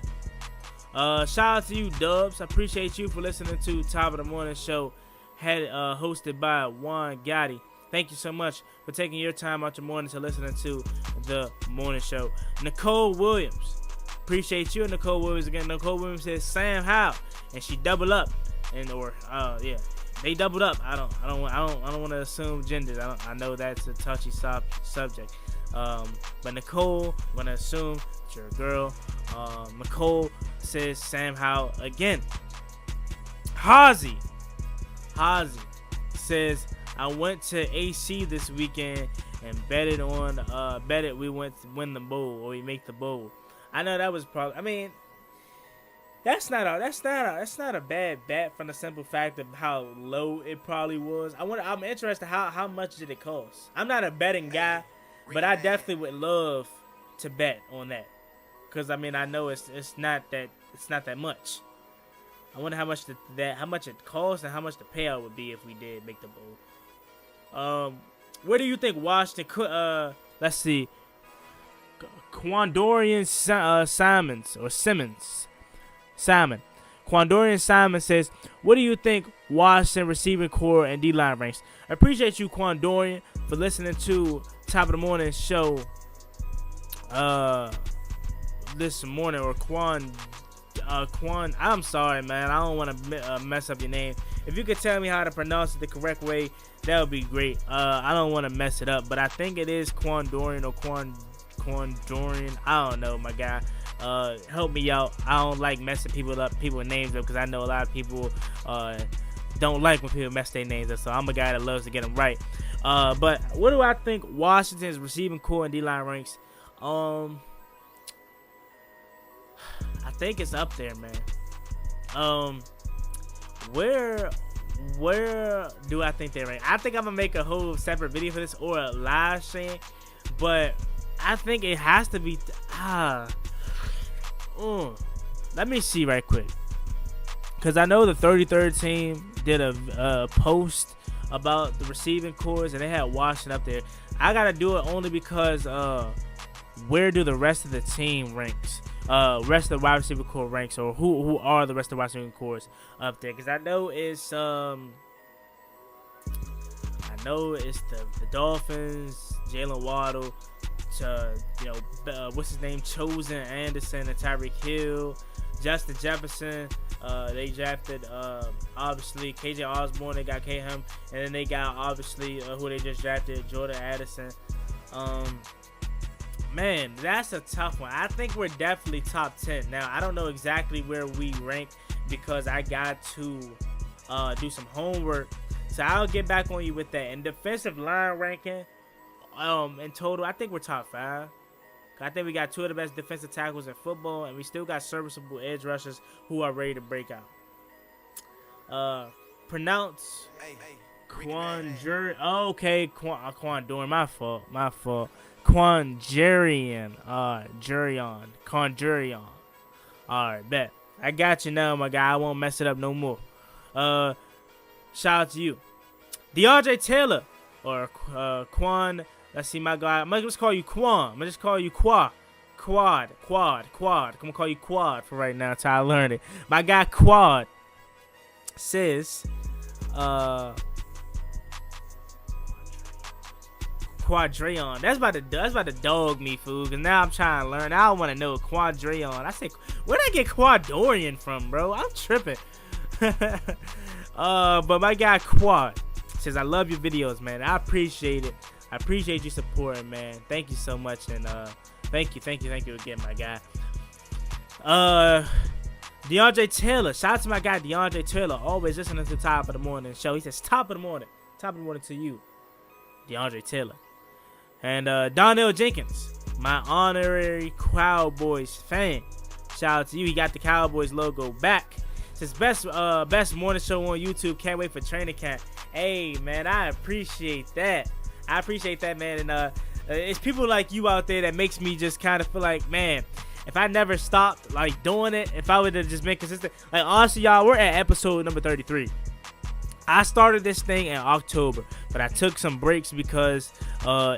Shout out to you, Dubs. I appreciate you for listening to Top of the Morning Show, hosted by Juan Gotti. Thank you so much for taking your time out your morning to listening to the morning show. Nicole Williams, appreciate you, Nicole Williams again. Nicole Williams says Sam Howell, and she doubled up, they doubled up. I don't want to assume genders. I know that's a touchy subject. But Nicole, I'm gonna assume it's your girl. Nicole says Sam Howell again. Hazy says, I went to AC this weekend and betted we went to win the bowl, or we make the bowl. I know that was probably. I mean, that's not a bad bet from the simple fact of how low it probably was. I'm interested how much did it cost. I'm not a betting guy, but I definitely would love to bet on that, because I mean I know it's not that much. I wonder how much it cost and how much the payout would be if we did make the bowl. Where do you think Washington could? Let's see. Quandorian Simon. Quandorian Simon says, what do you think Washington receiving core and D-line ranks? I appreciate you, Quandorian, for listening to Top of the Morning Show this morning. Or Quan, I'm sorry, man. I don't want to mess up your name. If you could tell me how to pronounce it the correct way, that would be great. I don't want to mess it up, but I think it is Quandorian or Quandorian. I don't know, my guy. Help me out. I don't like messing people's names up, because I know a lot of people don't like when people mess their names up. So I'm a guy that loves to get them right. But what do I think Washington's receiving core and D-line ranks? I think it's up there, man. Where do I think they rank? I think I'm gonna make a whole separate video for this, or a live stream, but I think it has to be. Let me see right quick, because I know the 33rd team did a post about the receiving cores, and they had Washington up there. I gotta do it only because where do the rest of the team ranks? Rest of the wide receiver core ranks, or who are the rest of the wide receiver cores up there? Because I know it's the Dolphins, Jalen Waddle, what's his name, Chosen Anderson, and Tyreek Hill, Justin Jefferson. They drafted obviously KJ Osborne. They got K-Ham, and then they got obviously who they just drafted, Jordan Addison. Man, that's a tough one. I think we're definitely top 10. Now, I don't know exactly where we rank, because I got to do some homework. So I'll get back on you with that. And defensive line ranking, in total, I think we're top 5. I think we got 2 of the best defensive tackles in football, and we still got serviceable edge rushers who are ready to break out. Pronounce Quandorian. Okay, Quandorian. My fault. Quandorian. Quandorian. Alright, bet. I got you now, my guy. I won't mess it up no more. Shout out to you. DeAndre Taylor. Or Quan. Let's see, my guy. I'm gonna just call you Quan. I'm gonna just call you Quad. I'm gonna call you Quad for right now until I learn it. My guy Quad says, Quadrion. That's about to dog me, fool. Cause now I'm trying to learn. I don't want to know Quadrion. I say, where'd I get Quadorian from, bro? I'm tripping. But my guy Quad says, I love your videos, man. I appreciate it. I appreciate you supporting, man. Thank you so much, and thank you again, my guy. DeAndre Taylor. Shout out to my guy DeAndre Taylor. Always listening to Top of the Morning Show. He says, top of the morning to you, DeAndre Taylor. And Donnell Jenkins, my honorary Cowboys fan. Shout out to you. He got the Cowboys logo back. Says best morning show on YouTube. Can't wait for training camp. Hey, man, I appreciate that. Man. And it's people like you out there that makes me just kind of feel like, man, if I never stopped like doing it, if I would have just been consistent, like honestly, y'all, we're at episode number 33. I started this thing in October, but I took some breaks because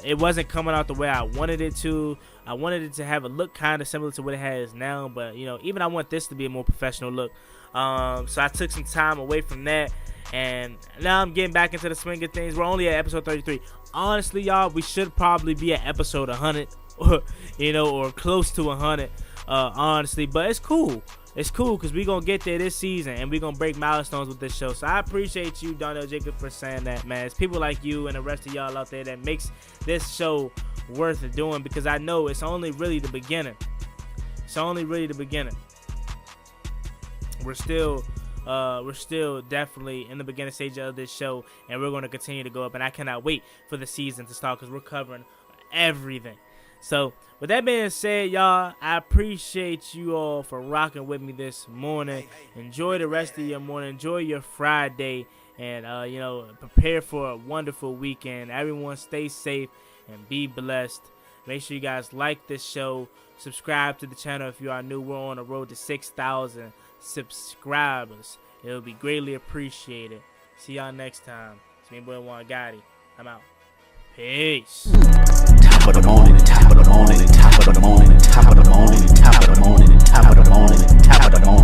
it wasn't coming out the way I wanted it to. I wanted it to have a look kind of similar to what it has now, but even I want this to be a more professional look. So I took some time away from that, and now I'm getting back into the swing of things. We're only at episode 33. Honestly, y'all, we should probably be at episode 100, or close to 100, honestly. But it's cool. It's cool because we're going to get there this season, and we're going to break milestones with this show. So I appreciate you, Darnell Jacob, for saying that, man. It's people like you and the rest of y'all out there that makes this show worth doing, because I know it's only really the beginning. It's only really the beginning. We're still definitely in the beginning stage of this show, and we're going to continue to go up, and I cannot wait for the season to start because we're covering everything. So with that being said, y'all, I appreciate you all for rocking with me this morning. Enjoy the rest of your morning. Enjoy your Friday, and prepare for a wonderful weekend. Everyone stay safe and be blessed. Make sure you guys like this show. Subscribe to the channel if you are new. We're on the road to 6,000 subscribers. It'll be greatly appreciated. See y'all next time. It's me, boy Juangotti. I'm out. Peace. Top of the morning, top of the morning, top of the morning, top of the morning, top of the morning, top of the morning, top of the morning.